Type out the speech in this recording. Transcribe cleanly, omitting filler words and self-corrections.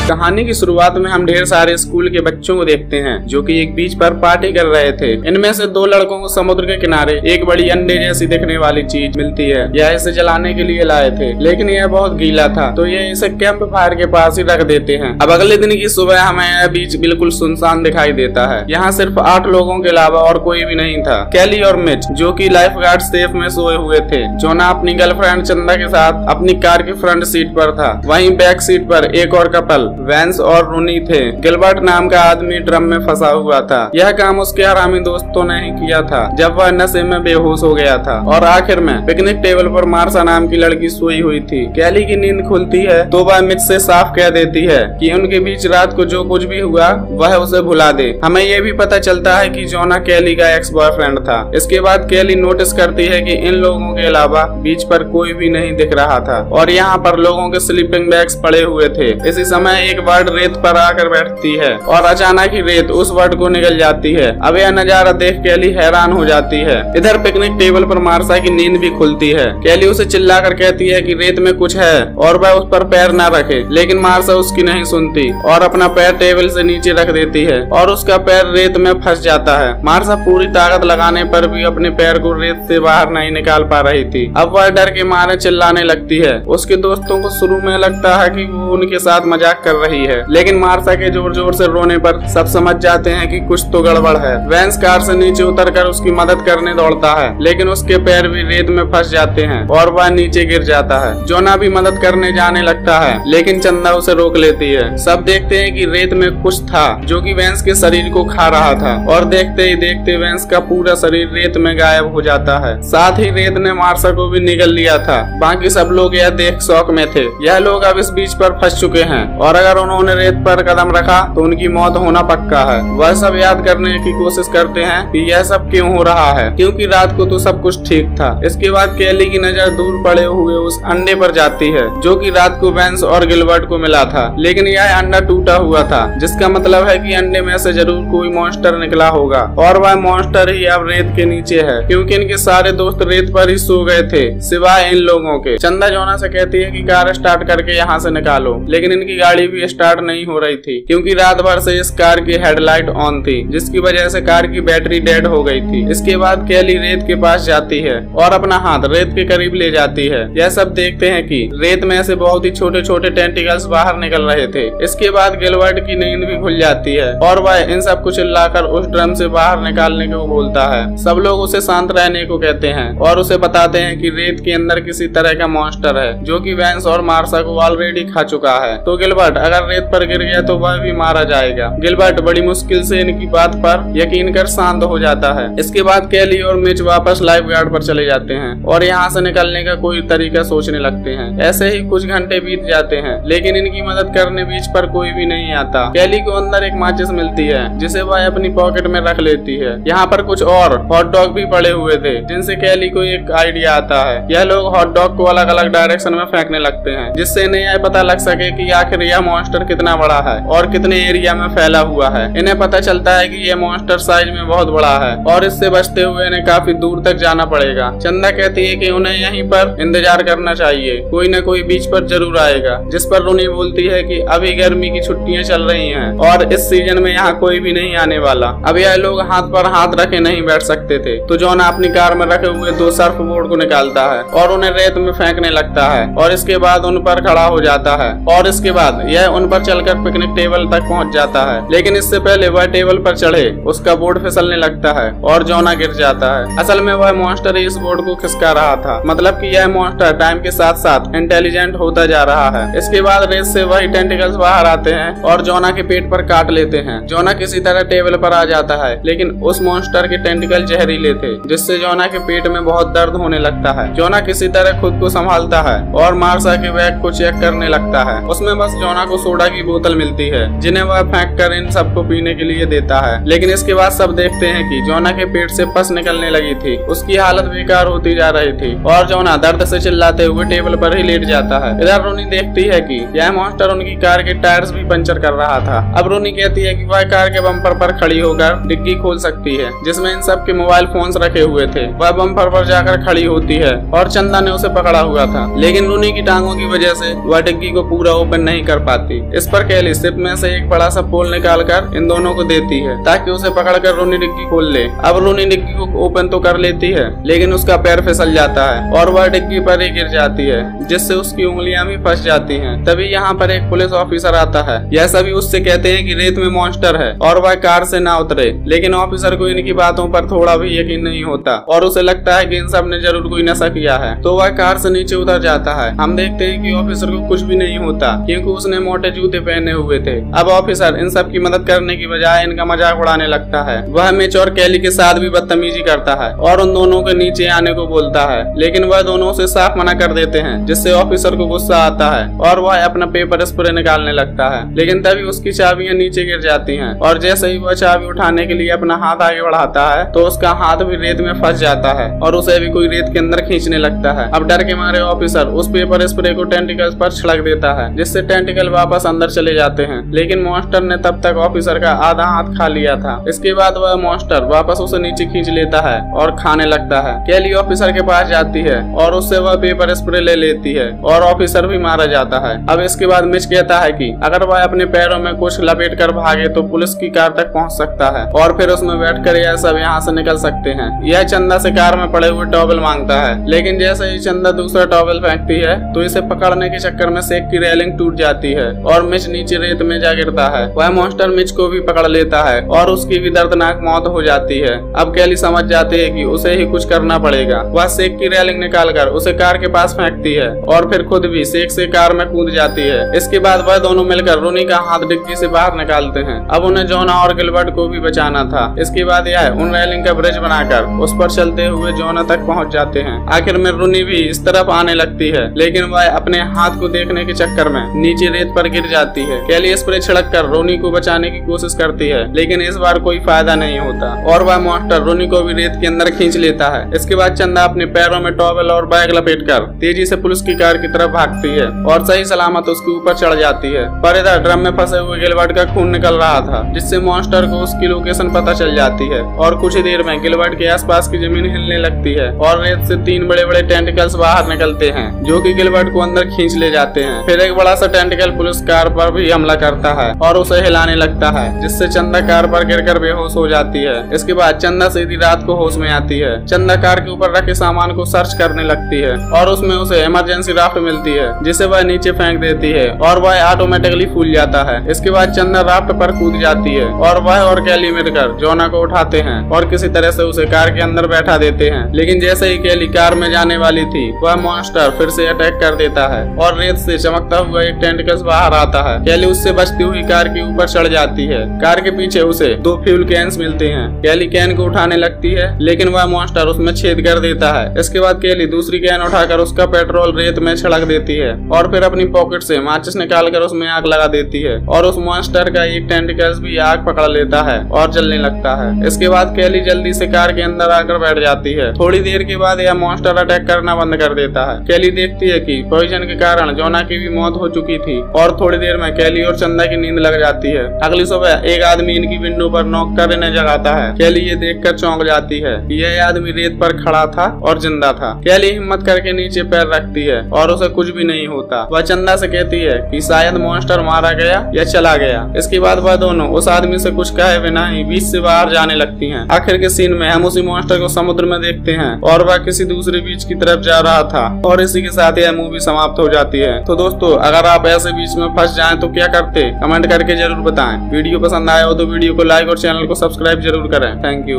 कहानी की शुरुआत में हम ढेर सारे स्कूल के बच्चों को देखते हैं जो कि एक बीच पर पार्टी कर रहे थे। इनमें से दो लड़कों को समुद्र के किनारे एक बड़ी अंडे जैसी दिखने वाली चीज मिलती है। यह इसे जलाने के लिए लाए थे, लेकिन यह बहुत गीला था तो ये इसे कैंप फायर के पास ही रख देते हैं। अब अगले दिन की सुबह हमें यह बीच बिल्कुल सुनसान दिखाई देता है। यहाँ सिर्फ 8 लोगों के अलावा और कोई भी नहीं था। कैली और मिच जो कि लाइफ गार्ड सेफ में सोए हुए थे। जोना अपनी गर्लफ्रेंड चंदा के साथ अपनी कार की फ्रंट सीट पर था। वहीं बैक सीट पर एक और कपल वेंस और रूनी थे। गिलबर्ट नाम का आदमी ड्रम में फंसा हुआ था। यह काम उसके हरामी दोस्तों ने ही किया था जब वह नशे में बेहोश हो गया था। और आखिर में पिकनिक टेबल पर मार्सा नाम की लड़की सोई हुई थी। कैली की नींद खुलती है तो वह मिच से साफ कह देती है कि उनके बीच रात को जो कुछ भी हुआ वह उसे भुला दे। हमें यह भी पता चलता है कि जोना कैली का एक्स बॉयफ्रेंड था। इसके बाद कैली नोटिस करती है कि इन लोगों के अलावा बीच पर कोई भी नहीं दिख रहा था और यहाँ पर लोगों के स्लीपिंग बैग्स पड़े हुए थे। इसी समय एक बर्ड रेत पर आकर बैठती है और अचानक ही रेत उस बर्ड को निगल जाती है। अब यह नजारा देख कैली हैरान हो जाती है। इधर पिकनिक टेबल पर मार्सा की नींद भी खुलती है। कैली उसे चिल्लाकर कहती है कि रेत में कुछ है और वह उस पर पैर न रखे, लेकिन मार्सा उसकी नहीं सुनती और अपना पैर टेबल से नीचे रख देती है और उसका पैर रेत में फंस जाता है। मार्सा पूरी ताकत लगाने पर भी अपने पैर को रेत से बाहर नहीं निकाल पा रही थी। अब वह डर के मारे चिल्लाने लगती है। उसके दोस्तों को शुरू में लगता है कि वो उनके साथ मजाक कर रही है, लेकिन मार्सा के जोर जोर से रोने पर सब समझ जाते हैं कि कुछ तो गड़बड़ है। वेंस कार से नीचे उतरकर उसकी मदद करने दौड़ता है, लेकिन उसके पैर भी रेत में फंस जाते हैं और वह नीचे गिर जाता है। जोना भी मदद करने जाने लगता है, लेकिन चंदा उसे रोक लेती है। सब देखते हैं कि रेत में कुछ था जो कि वेंस के शरीर को खा रहा था और देखते ही देखते वेंस का पूरा शरीर रेत में गायब हो जाता है। साथ ही रेत ने मार्सा को भी निगल लिया था। बाकी सब लोग यह देख शौक में थे। यह लोग अब इस बीच पर फंस चुके हैं और अगर उन्होंने रेत पर कदम रखा तो उनकी मौत होना पक्का है। वह सब याद करने की कोशिश करते हैं कि यह सब क्यों हो रहा है, क्योंकि रात को तो सब कुछ ठीक था। इसके बाद कैली की नजर दूर पड़े हुए उस अंडे पर जाती है जो कि रात को वेंस और गिलबर्ट को मिला था, लेकिन यह अंडा टूटा हुआ था, जिसका मतलब है कि अंडे में से जरूर कोई मॉन्स्टर निकला होगा और वह मॉन्स्टर ही अब रेत के नीचे है, क्योंकि इनके सारे दोस्त रेत पर ही सो गए थे सिवाय इन लोगों के। चंदा जोना से कहती है कि कार स्टार्ट करके यहाँ से निकालो, लेकिन इनकी गाड़ी भी स्टार्ट नहीं हो रही थी क्योंकि रात भर से इस कार की हेडलाइट ऑन थी, जिसकी वजह से कार की बैटरी डेड हो गई थी। इसके बाद कैली रेत के पास जाती है और अपना हाथ रेत के करीब ले जाती है। यह सब देखते हैं कि रेत में से बहुत ही छोटे छोटे टेंटिकल्स बाहर निकल रहे थे। इसके बाद गिलबर्ट की नींद भी खुल जाती है और वह इन सब को चिल्लाकर उस ड्रम से बाहर निकालने को बोलता है। सब लोग उसे शांत रहने को कहते हैं और उसे बताते हैं कि रेत के अंदर किसी तरह का मॉन्स्टर है जो कि वेंस और मार्सा को ऑलरेडी खा चुका है। तो गिलबर्ट अगर रेत पर गिर गया तो वह भी मारा जाएगा। गिलबर्ट बड़ी मुश्किल से इनकी बात पर यकीन कर शांत हो जाता है। इसके बाद कैली और मिच वापस लाइफ गार्ड पर चले जाते हैं और यहाँ से निकलने का कोई तरीका सोचने लगते हैं। ऐसे ही कुछ घंटे बीत जाते हैं, लेकिन इनकी मदद करने बीच पर कोई भी नहीं आता। कैली को अंदर एक माचिस मिलती है जिसे वह अपनी पॉकेट में रख लेती है। यहाँ पर कुछ और हॉट डॉग भी पड़े हुए थे जिनसे कैली को एक आइडिया आता है। यह लोग हॉट डॉग को अलग अलग डायरेक्शन में फेंकने लगते हैं, जिससे इन्हें यह पता लग सके कि आखिर यह मॉन्स्टर कितना बड़ा है और कितने एरिया में फैला हुआ है। इन्हें पता चलता है कि यह मॉन्स्टर साइज में बहुत बड़ा है और इससे बचते हुए इन्हें काफी दूर तक जाना पड़ेगा। चंदा कहती है कि उन्हें यहीं पर इंतजार करना चाहिए, कोई न कोई बीच पर जरूर आएगा। जिस पर रूनी बोलती है कि अभी गर्मी की छुट्टियां चल रही हैं और इस सीजन में यहाँ कोई भी नहीं आने वाला। अब यह लोग हाथ पर हाथ रखे नहीं बैठ सकते थे, तो जोना अपनी कार में रखे हुए 2 सर्फ बोर्ड को निकालता है और उन्हें रेत में फेंकने लगता है और इसके बाद उन पर खड़ा हो जाता है और इसके बाद यह उन पर चलकर पिकनिक टेबल तक पहुंच जाता है। लेकिन इससे पहले वह टेबल पर चढ़े उसका बोर्ड फिसलने लगता है और जोना गिर जाता है। असल में वह मॉन्स्टर इस बोर्ड को खिसका रहा था, मतलब कि यह मॉन्स्टर टाइम के साथ साथ इंटेलिजेंट होता जा रहा है। इसके बाद रेत से वही टेंटिकल्स बाहर आते हैं और जोना के पेट पर काट लेते हैं। जोना किसी तरह टेबल पर आ जाता है, लेकिन उस मॉन्स्टर के टेंटिकल जहरीले थे, जिससे जोना के पेट में बहुत दर्द होने लगता है। जोना किसी तरह खुद को संभालता है और मार्सा के बैग को चेक करने लगता है। उसमें बस जोना को सोडा की बोतल मिलती है, जिन्हें वह फेंक कर इन सबको पीने के लिए देता है। लेकिन इसके बाद सब देखते हैं कि जोना के पेट से पस निकलने लगी थी। उसकी हालत बेकार होती जा रही थी और जोना दर्द से चिल्लाते हुए टेबल पर ही लेट जाता है। इधर रूनी देखती है कि यह मॉन्स्टर उनकी कार के टायर्स भी पंचर कर रहा था। अब रूनी कहती है कि वह कार के बम्पर पर खड़ी होकर डिग्गी खोल सकती है, जिसमें इन सब के मोबाइल फोन्स रखे हुए थे। वह बम्पर पर जाकर खड़ी होती है और चंदा ने उसे पकड़ा हुआ था, लेकिन रूनी की टांगों की वजह से वह डिग्गी को पूरा ओपन नहीं कर पाती। पाती। इस पर कैली शिप में से एक बड़ा सा पोल निकाल कर इन दोनों को देती है ताकि उसे पकड़कर रोनी डिग्गी खोल ले। अब रोनी डिग्गी को ओपन तो कर लेती है लेकिन उसका पैर फिसल जाता है और वह डिग्गी पर ही गिर जाती है जिससे उसकी उंगलियां भी फंस जाती हैं। तभी यहाँ पर एक पुलिस ऑफिसर आता है। यह सभी उससे कहते हैं कि रेत में मॉन्स्टर है और वह कार से ना उतरे, लेकिन ऑफिसर को इनकी बातों पर थोड़ा भी यकीन नहीं होता और उसे लगता है कि इन सब ने जरूर कोई नशा किया है, तो वह कार से नीचे उतर जाता है। हम देखते हैं कि ऑफिसर को कुछ भी नहीं होता क्योंकि उसने मोटे जूते पहने हुए थे। अब ऑफिसर इन सब की मदद करने की बजाय इनका मजाक उड़ाने लगता है। वह मिच और कैली के साथ भी बदतमीजी करता है और उन दोनों के नीचे आने को बोलता है, लेकिन वह दोनों उसे साफ मना कर देते हैं जिससे ऑफिसर को गुस्सा आता है और वह अपना पेपर स्प्रे निकालने लगता है। लेकिन तभी उसकी चाबियां नीचे गिर जाती हैं और जैसे ही वह चाबी उठाने के लिए अपना हाथ आगे बढ़ाता है तो उसका हाथ भी रेत में फंस जाता है और उसे भी कोई रेत के अंदर खींचने लगता है। अब डर के मारे ऑफिसर उस पेपर स्प्रे को टेंटिकल्स पर छिड़क देता है जिससे टेंटिकल वापस अंदर चले जाते हैं, लेकिन मॉन्स्टर ने तब तक ऑफिसर का आधा हाथ खा लिया था। इसके बाद वह मॉन्स्टर वापस उसे नीचे खींच लेता है और खाने लगता है। कैली ऑफिसर के पास जाती है और उससे वह पेपर स्प्रे ले लेती है और ऑफिसर भी मारा जाता है। अब इसके बाद मिच कहता है कि अगर वह अपने पैरों में कुछ लपेट कर भागे तो पुलिस की कार तक पहुंच सकता है और फिर उसमें बैठकर यह सब यहाँ से निकल सकते हैं। यह चंदा से कार में पड़े हुए टॉवल मांगता है, लेकिन जैसे ही चंदा दूसरा टॉवल फेंकती है तो इसे पकड़ने के चक्कर में सेक की रेलिंग टूट जाती है और मिच नीचे रेत में जा गिरता है। वह मॉन्स्टर मिच को भी पकड़ लेता है और उसकी भी दर्दनाक मौत हो जाती है। अब कैली समझ जाती है कि उसे ही कुछ करना पड़ेगा। वह सेक की रेलिंग निकालकर उसे कार के पास फेंकती है और फिर खुद भी सेक से कार में कूद जाती है। इसके बाद वह दोनों मिलकर रोनी का हाथ डिग्गी से बाहर निकालते हैं। अब उन्हें जोना और गिलबर्ट को भी बचाना था। इसके बाद यह उन रेलिंग का ब्रिज बनाकर उस पर चलते हुए जोना तक पहुंच जाते हैं। आखिर में रोनी भी इस तरफ आने लगती है, लेकिन वह अपने हाथ को देखने के चक्कर में नीचे रेत पर गिर जाती है। कैली स्प्रे छिड़क कर रोनी को बचाने की कोशिश करती है, लेकिन इस बार कोई फायदा नहीं होता और वह मॉन्स्टर रोनी को भी रेत के अंदर खींच लेता है। इसके बाद चंदा अपने पैरों में टॉवल और बैग लपेटकर तेजी से पुलिस की कार की तरफ भागती है और सही सलामत उसके ऊपर चढ़ जाती है। पर इधर ड्रम में फंसे हुए गिलबर्ट का खून निकल रहा था जिससे मॉन्स्टर को उसकी लोकेशन पता चल जाती है और कुछ ही देर में गिलबर्ट के आसपास की जमीन हिलने लगती है और रेत से 3 बड़े बड़े टेंटिकल्स बाहर निकलते हैं जो कि गिलबर्ट को अंदर खींच ले जाते हैं। फिर एक बड़ा सा टेंटिकल पुलिस कार पर भी हमला करता है और उसे हिलाने लगता है जिससे चंदा कार पर गिरकर बेहोश हो जाती है। इसके बाद चंदा सीधी रात को होश में आती है। चंदा कार के ऊपर रखे सामान को सर्च करने लगती है और उसमें उसे इमरजेंसी राफ्ट मिलती है जिसे वह नीचे फेंक देती है और वह ऑटोमेटिकली फूल जाता है। इसके बाद चंदा राफ्ट पर कूद जाती है और वह और कैली मिलकर जोना को उठाते हैं और किसी तरह से उसे कार के अंदर बैठा देते हैं। लेकिन जैसे ही कैली कार में जाने वाली थी वह मॉन्स्टर फिर से अटैक कर देता है और रेत से चमकता हुआ एक टेंटिकल्स बाहर आता है। कैली उससे बचती हुई कार के ऊपर चढ़ जाती है। कार के पीछे उसे 2 फ्यूल कैन्स मिलते हैं। कैली कैन को उठाने लगती है लेकिन वह मॉन्स्टर उसमें छेद कर देता है। इसके बाद कैली दूसरी कैन उठाकर उसका पेट्रोल रेत में छिड़क देती है और फिर अपनी पॉकेट से माचिस निकालकर उसमें आग लगा देती है और उस मॉन्स्टर का एक टेंटिकल्स भी आग पकड़ लेता है और जलने लगता है। इसके बाद कैली जल्दी से कार के अंदर आकर बैठ जाती है। थोड़ी देर के बाद यह मॉन्स्टर अटैक करना बंद कर देता है। कैली देखती है कि पॉइजन के कारण जोना की भी मौत हो चुकी थी और थोड़ी देर में कैली और चंदा की नींद लग जाती है। अगली सुबह एक आदमी इनकी विंडो पर नॉक कर इन्हें जगाता है। कैली ये देखकर चौंक जाती है कि यह आदमी रेत पर खड़ा था और जिंदा था। कैली हिम्मत करके नीचे पैर रखती है और उसे कुछ भी नहीं होता। वह चंदा से कहती है कि शायद मॉन्स्टर मारा गया या चला गया। इसके बाद वह दोनों उस आदमी से कुछ कहे बिना ही बीच से बाहर जाने लगती हैं। आखिर के सीन में हम उसी मॉन्स्टर को समुद्र में देखते हैं और वह किसी दूसरे बीच की तरफ जा रहा था और इसी के साथ यह मूवी समाप्त हो जाती है। तो दोस्तों अगर आप ऐसे बीच में फंस जाएं तो क्या करते, कमेंट करके जरूर बताएं। वीडियो पसंद आया हो तो वीडियो को लाइक और चैनल को सब्सक्राइब जरूर करें। Thank you.